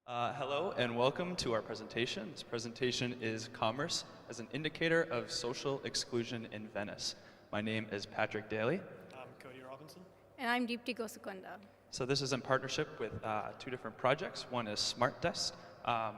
Hello and welcome to our presentation. This presentation is Commerce as an Indicator of Social Exclusion in Venice. My name is Patrick Daly. I'm Cody Robinson. And I'm Deepti Gosukunda. So this is in partnership with two different projects. One is SmartDest,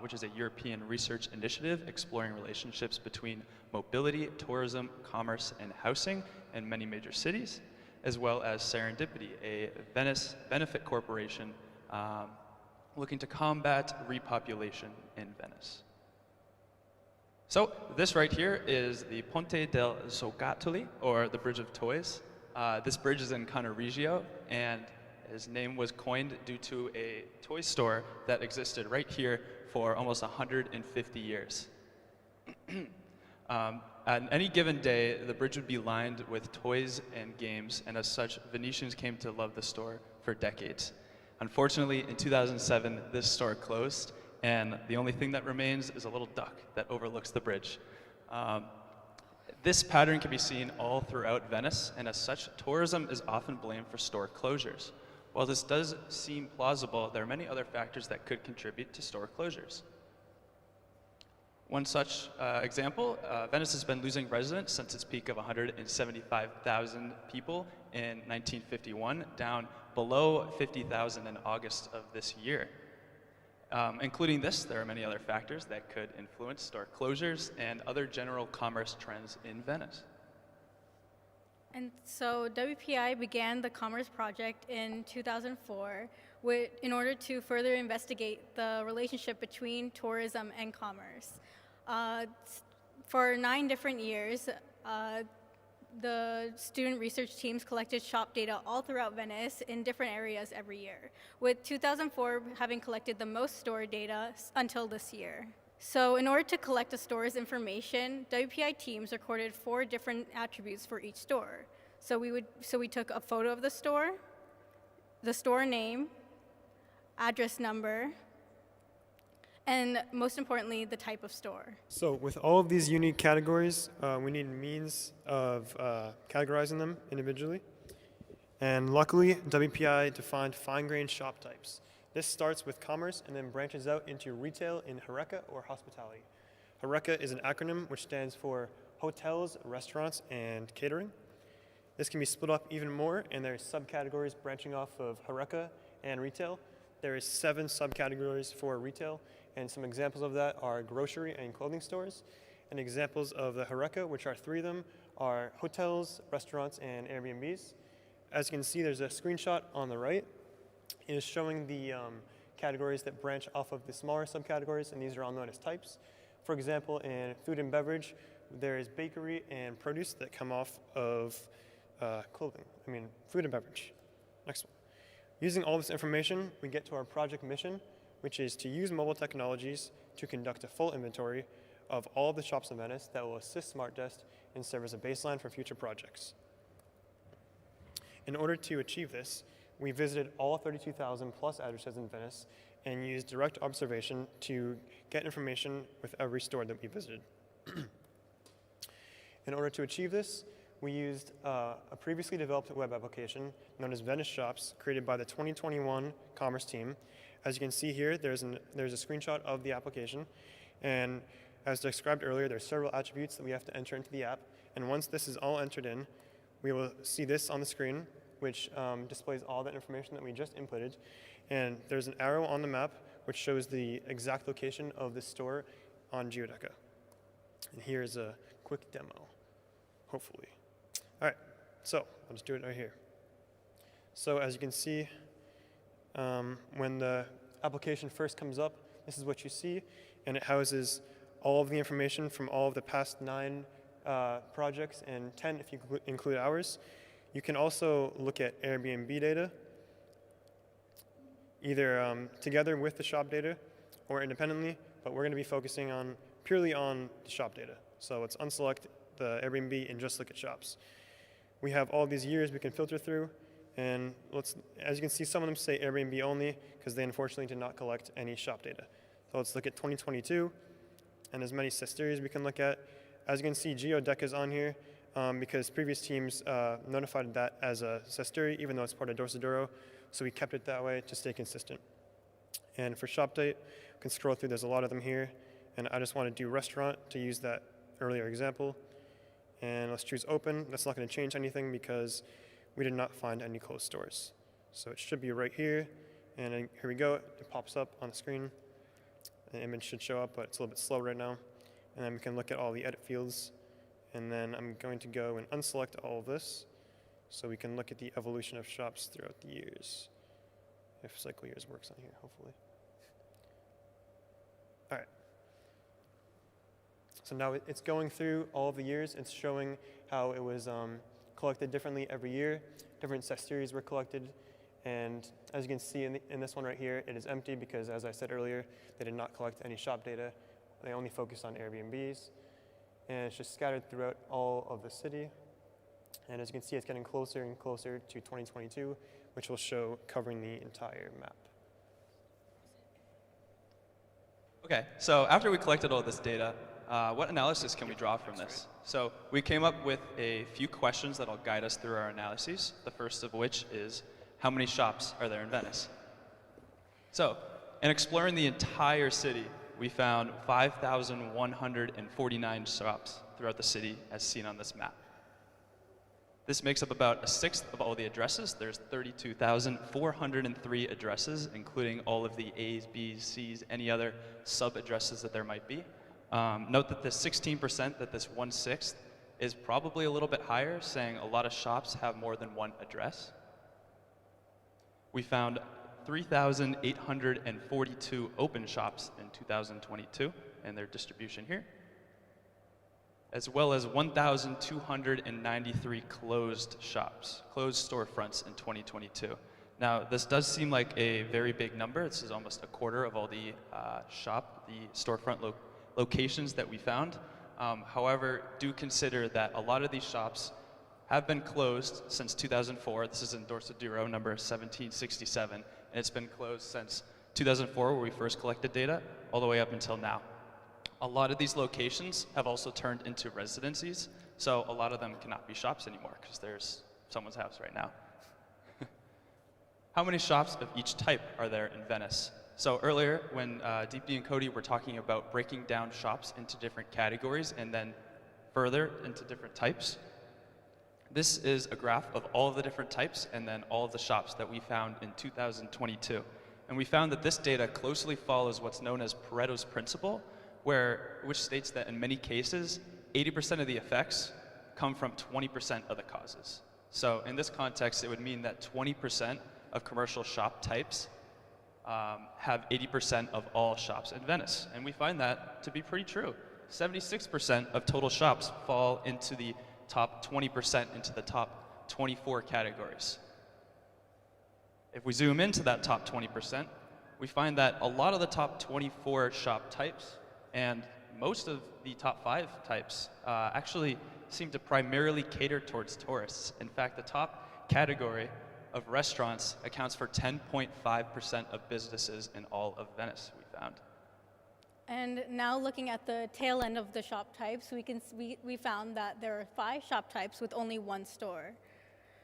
which is a European research initiative exploring relationships between mobility, tourism, commerce, and housing in many major cities, as well as Serendipity, a Venice benefit corporation looking to combat repopulation in Venice. So this right here is the Ponte del Giocattoli, or the Bridge of Toys. This bridge is in Cannaregio, and his name was coined due to a toy store that existed right here for almost 150 years. On any given day, the bridge would be lined with toys and games, and as such, Venetians came to love the store for decades. Unfortunately, in 2007, this store closed, and the only thing that remains is a little duck that overlooks the bridge. This pattern can be seen all throughout Venice, and as such, tourism is often blamed for store closures. While this does seem plausible, there are many other factors that could contribute to store closures. One such example, Venice has been losing residents since its peak of 175,000 people in 1951, down below 50,000 in August of this year. Including this, there are many other factors that could influence store closures and other general commerce trends in Venice. And so WPI began the Commerce Project in 2004 in order to further investigate the relationship between tourism and commerce. For 9 different years, the student research teams collected shop data all throughout Venice in different areas every year, with 2004 having collected the most store data until this year. So in order to collect a store's information, WPI teams recorded 4 different attributes for each store. So we took a photo of the store name, address number, and most importantly, the type of store. So with all of these unique categories, we need means of categorizing them individually. And luckily, WPI defined fine-grained shop types. This starts with commerce and then branches out into retail in HoReCa or hospitality. HoReCa is an acronym which stands for hotels, restaurants, and catering. This can be split up even more, and there's subcategories branching off of HoReCa and retail. There is 7 subcategories for retail, and some examples of that are grocery and clothing stores. And examples of the HoReCa, which are 3 of them, are hotels, restaurants, and Airbnbs. As you can see, there's a screenshot on the right. It is showing the categories that branch off of the smaller subcategories, and these are all known as types. For example, in food and beverage, there is bakery and produce that come off of food and beverage. Next one. Using all this information, we get to our project mission, which is to use mobile technologies to conduct a full inventory of all of the shops in Venice that will assist SmartDest and serve as a baseline for future projects. In order to achieve this, we visited all 32,000 plus addresses in Venice and used direct observation to get information with every store that we visited. In order to achieve this, we used a previously developed web application known as Venice Shops, created by the 2021 Commerce team. As you can see here, there's a screenshot of the application, and as described earlier, there's several attributes that we have to enter into the app, and once this is all entered in, we will see this on the screen, which displays all that information that we just inputted, and there's an arrow on the map which shows the exact location of the store on Geodeca. And here's a quick demo, hopefully. All right, so I'll just do it right here. So as you can see, when the application first comes up, this is what you see, and it houses all of the information from all of the past 9 projects and 10 if you include ours. You can also look at Airbnb data, either together with the shop data or independently, but we're going to be focusing purely on the shop data. So let's unselect the Airbnb and just look at shops. We have all these years we can filter through, and as you can see, some of them say Airbnb only because they unfortunately did not collect any shop data. So let's look at 2022, and as many sisters we can look at. As you can see, Geodeca is on here because previous teams notified that as a sister, even though it's part of Dorsoduro, so we kept it that way to stay consistent. And for shop date, we can scroll through, there's a lot of them here. And I just want to do restaurant to use that earlier example. And let's choose open. That's not going to change anything because we did not find any closed stores. So it should be right here. And then here we go. It pops up on the screen. The image should show up, but it's a little bit slow right now. And then we can look at all the edit fields. And then I'm going to go and unselect all of this so we can look at the evolution of shops throughout the years. If cycle years works on here, hopefully. All right. So now it's going through all of the years. It's showing how it was collected differently every year. Different set series were collected. And as you can see in this one right here, it is empty because, as I said earlier, they did not collect any shop data. They only focused on Airbnbs. And it's just scattered throughout all of the city. And as you can see, it's getting closer and closer to 2022, which will show covering the entire map. Okay, so after we collected all this data, what analysis can we draw from this? So we came up with a few questions that'll guide us through our analyses, the first of which is, how many shops are there in Venice? So, in exploring the entire city, we found 5,149 shops throughout the city as seen on this map. This makes up about a sixth of all the addresses. There's 32,403 addresses, including all of the A's, B's, C's, any other sub-addresses that there might be. Note that the 16%, that this 1/6, is probably a little bit higher, saying a lot of shops have more than one address. We found 3,842 open shops in 2022, and their distribution here, as well as 1,293 closed shops, closed storefronts in 2022. Now, this does seem like a very big number. This is almost a quarter of all the storefront locations that we found. However, do consider that a lot of these shops have been closed since 2004. This is in Dorsoduro number 1767, and it's been closed since 2004, where we first collected data, all the way up until now. A lot of these locations have also turned into residencies, so a lot of them cannot be shops anymore because there's someone's house right now. How many shops of each type are there in Venice? So earlier, when Deepti and Cody were talking about breaking down shops into different categories and then further into different types, this is a graph of all of the different types and then all of the shops that we found in 2022. And we found that this data closely follows what's known as Pareto's principle, which states that in many cases, 80% of the effects come from 20% of the causes. So in this context, it would mean that 20% of commercial shop types have 80% of all shops in Venice. And we find that to be pretty true. 76% of total shops fall into the top 20%, into the top 24 categories. If we zoom into that top 20%, we find that a lot of the top 24 shop types and most of the top 5 types actually seem to primarily cater towards tourists. In fact, the top category of restaurants accounts for 10.5% of businesses in all of Venice, we found. And now looking at the tail end of the shop types, we found that there are 5 shop types with only 1 store.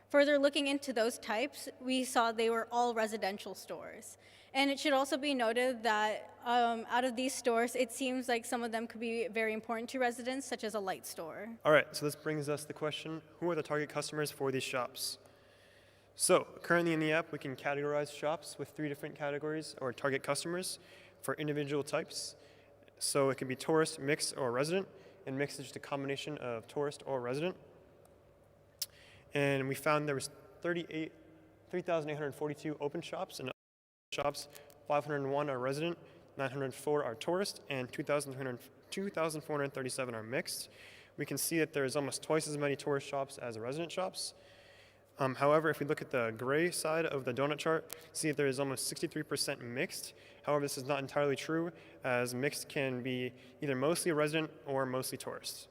Further looking into those types, we saw they were all residential stores. And it should also be noted that out of these stores, it seems like some of them could be very important to residents, such as a light store. All right, so this brings us the question, who are the target customers for these shops? So currently in the app, we can categorize shops with 3 different categories or target customers for individual types. So it can be tourist, mixed, or resident, and mixed is just a combination of tourist or resident. And we found there was 3,842 open shops, and shops 501 are resident, 904 are tourist, and 2,437 are mixed. We can see that there's almost twice as many tourist shops as resident shops. However, if we look at the gray side of the donut chart, see that there is almost 63% mixed. However, this is not entirely true, as mixed can be either mostly resident or mostly tourist.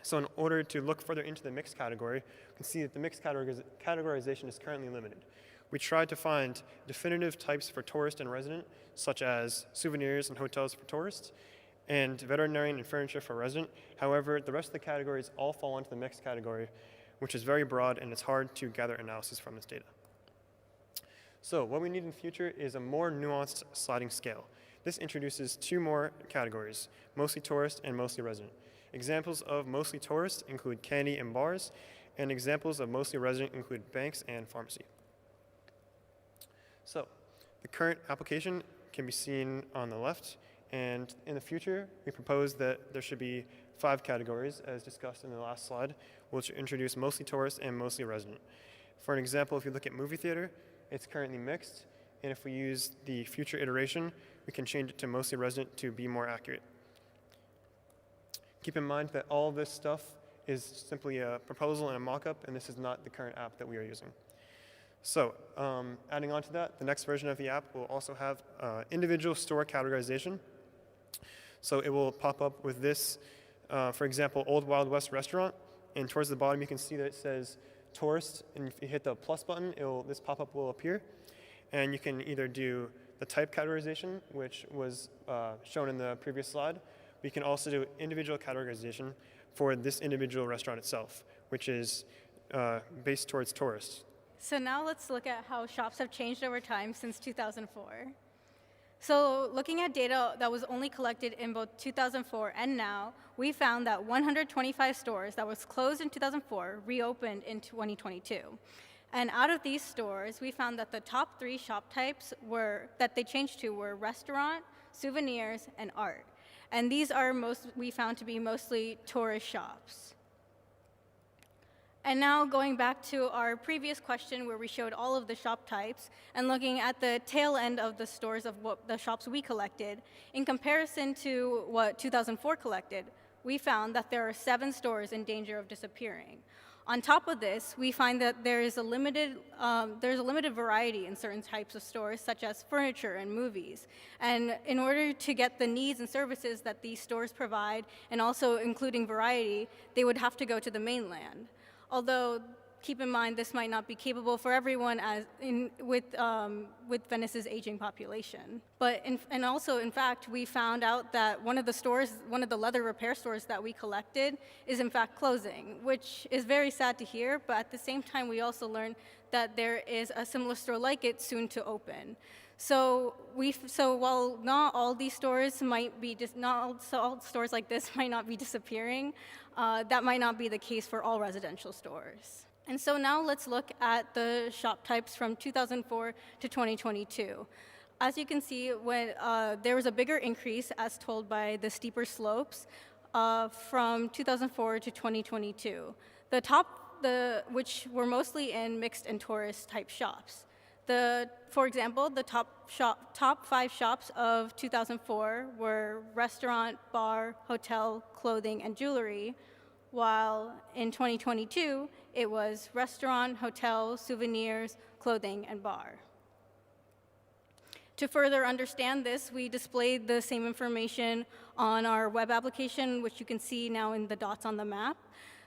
So in order to look further into the mixed category, we can see that the mixed categorization is currently limited. We tried to find definitive types for tourist and resident, such as souvenirs and hotels for tourists, and veterinarian and furniture for resident. However, the rest of the categories all fall into the mixed category, which is very broad, and it's hard to gather analysis from this data. So what we need in the future is a more nuanced sliding scale. This introduces 2 more categories, mostly tourist and mostly resident. Examples of mostly tourist include candy and bars, and examples of mostly resident include banks and pharmacy. So the current application can be seen on the left, and in the future, we propose that there should be 5 categories, as discussed in the last slide, which introduce mostly tourist and mostly resident. For an example, if you look at movie theater, it's currently mixed, and if we use the future iteration, we can change it to mostly resident to be more accurate. Keep in mind that all of this stuff is simply a proposal and a mock-up, and this is not the current app that we are using. So, adding on to that, the next version of the app will also have individual store categorization. So it will pop up with this, for example, Old Wild West restaurant, and towards the bottom you can see that it says tourist, and if you hit the plus button, this pop-up will appear. And you can either do the type categorization, which was shown in the previous slide. We can also do individual categorization for this individual restaurant itself, which is based towards tourists. So now let's look at how shops have changed over time since 2004. So looking at data that was only collected in both 2004 and now, we found that 125 stores that was closed in 2004 reopened in 2022. And out of these stores, we found that the top 3 shop types that they changed to were restaurant, souvenirs, and art. And these are we found to be mostly tourist shops. And now going back to our previous question where we showed all of the shop types and looking at the tail end of the stores of what the shops we collected, in comparison to what 2004 collected, we found that there are 7 stores in danger of disappearing. On top of this, we find that there's a limited variety in certain types of stores, such as furniture and movies. And in order to get the needs and services that these stores provide, and also including variety, they would have to go to the mainland. Although, keep in mind, this might not be capable for everyone with Venice's aging population. And also, in fact, we found out that one of the leather repair stores that we collected is in fact closing, which is very sad to hear, but at the same time, we also learned that there is a similar store like it soon to open. So while not all these stores not all stores like this might not be disappearing, that might not be the case for all residential stores. And so now let's look at the shop types from 2004 to 2022. As you can see, there was a bigger increase, as told by the steeper slopes, from 2004 to 2022. Which were mostly in mixed and tourist type shops. For example, the top 5 shops of 2004 were restaurant, bar, hotel, clothing, and jewelry, while in 2022, it was restaurant, hotel, souvenirs, clothing, and bar. To further understand this, we displayed the same information on our web application, which you can see now in the dots on the map.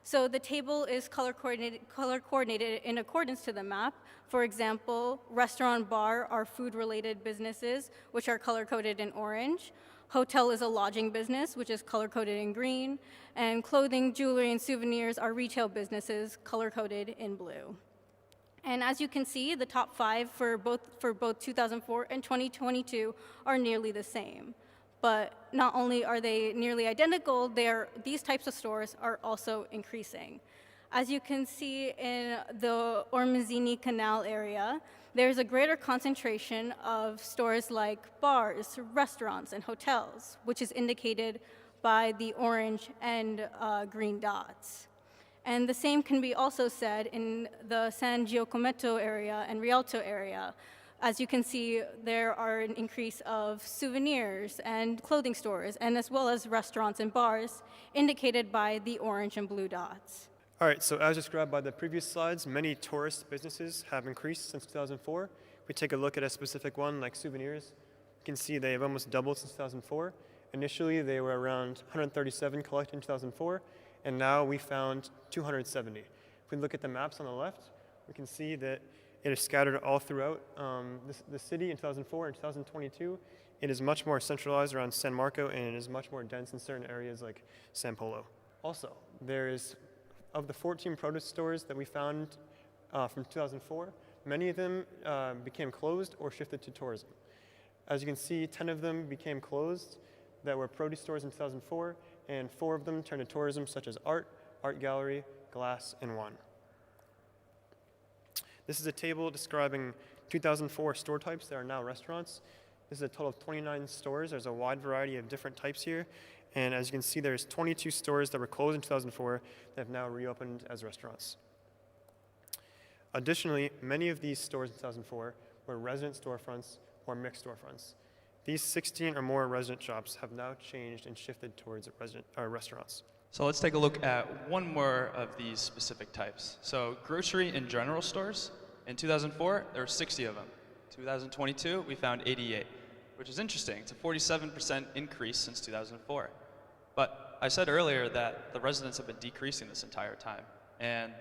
So the table is color coordinated in accordance to the map. For example, restaurant, bar are food-related businesses, which are color-coded in orange. Hotel is a lodging business, which is color-coded in green. And clothing, jewelry, and souvenirs are retail businesses, color-coded in blue. And as you can see, the top 5 for both 2004 and 2022 are nearly the same. But not only are they nearly identical, these types of stores are also increasing. As you can see in the Ormezini Canal area, there's a greater concentration of stores like bars, restaurants, and hotels, which is indicated by the orange and green dots. And the same can be also said in the San Giacometto area and Rialto area. As you can see, there are an increase of souvenirs and clothing stores, and as well as restaurants and bars, indicated by the orange and blue dots. All right, so as described by the previous slides, many tourist businesses have increased since 2004. If we take a look at a specific one, like souvenirs, you can see they have almost doubled since 2004. Initially, they were around 137 collected in 2004, and now we found 270. If we look at the maps on the left, we can see that it is scattered all throughout the city in 2004 and 2022. It is much more centralized around San Marco, and it is much more dense in certain areas like San Polo. Also, of the 14 produce stores that we found from 2004, Many of them became closed or shifted to tourism. As you can see, 10 of them became closed that were produce stores in 2004, and 4 of them turned to tourism, such as art, art gallery, glass, and wine. This is a table describing 2004 store types that are now restaurants. This is a total of 29 stores. There's a wide variety of different types here. And as you can see, there's 22 stores that were closed in 2004 that have now reopened as restaurants. Additionally, many of these stores in 2004 were resident storefronts or mixed storefronts. These 16 or more resident shops have now changed and shifted towards restaurants. So let's take a look at one more of these specific types. So grocery and general stores. In 2004, there were 60 of them. 2022, we found 88, which is interesting. It's a 47% increase since 2004. But I said earlier that the residents have been decreasing this entire time. And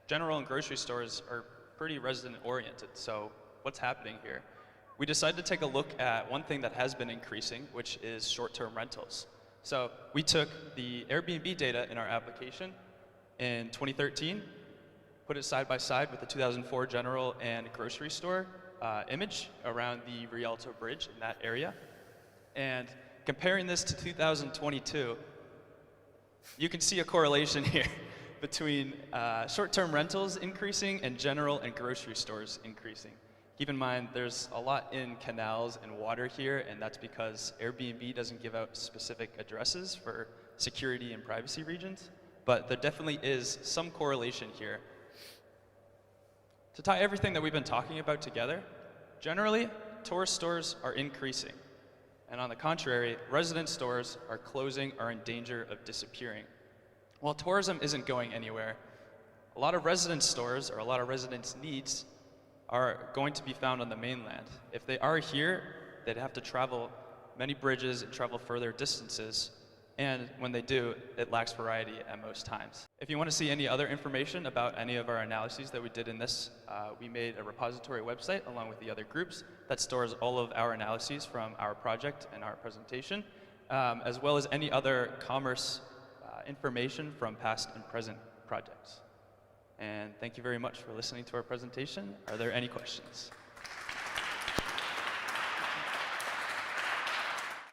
general and grocery stores are pretty resident-oriented, so what's happening here? We decided to take a look at one thing that has been increasing, which is short-term rentals. So we took the Airbnb data in our application in 2013, put it side by side with the 2004 general and grocery store image around the Rialto Bridge in that area. And comparing this to 2022, you can see a correlation here between short-term rentals increasing and general and grocery stores increasing. Keep in mind, there's a lot in canals and water here, and that's because Airbnb doesn't give out specific addresses for security and privacy regions, but there definitely is some correlation here. To tie everything that we've been talking about together, generally, tourist stores are increasing, and on the contrary, resident stores are closing or in danger of disappearing. While tourism isn't going anywhere, a lot of resident stores or a lot of residents' needs are going to be found on the mainland. If they are here, they'd have to travel many bridges and travel further distances, and when they do, it lacks variety at most times. If you want to see any other information about any of our analyses that we did in this, we made a repository website along with the other groups that stores all of our analyses from our project and our presentation, as well as any other commerce information from past and present projects. And thank you very much for listening to our presentation. Are there any questions?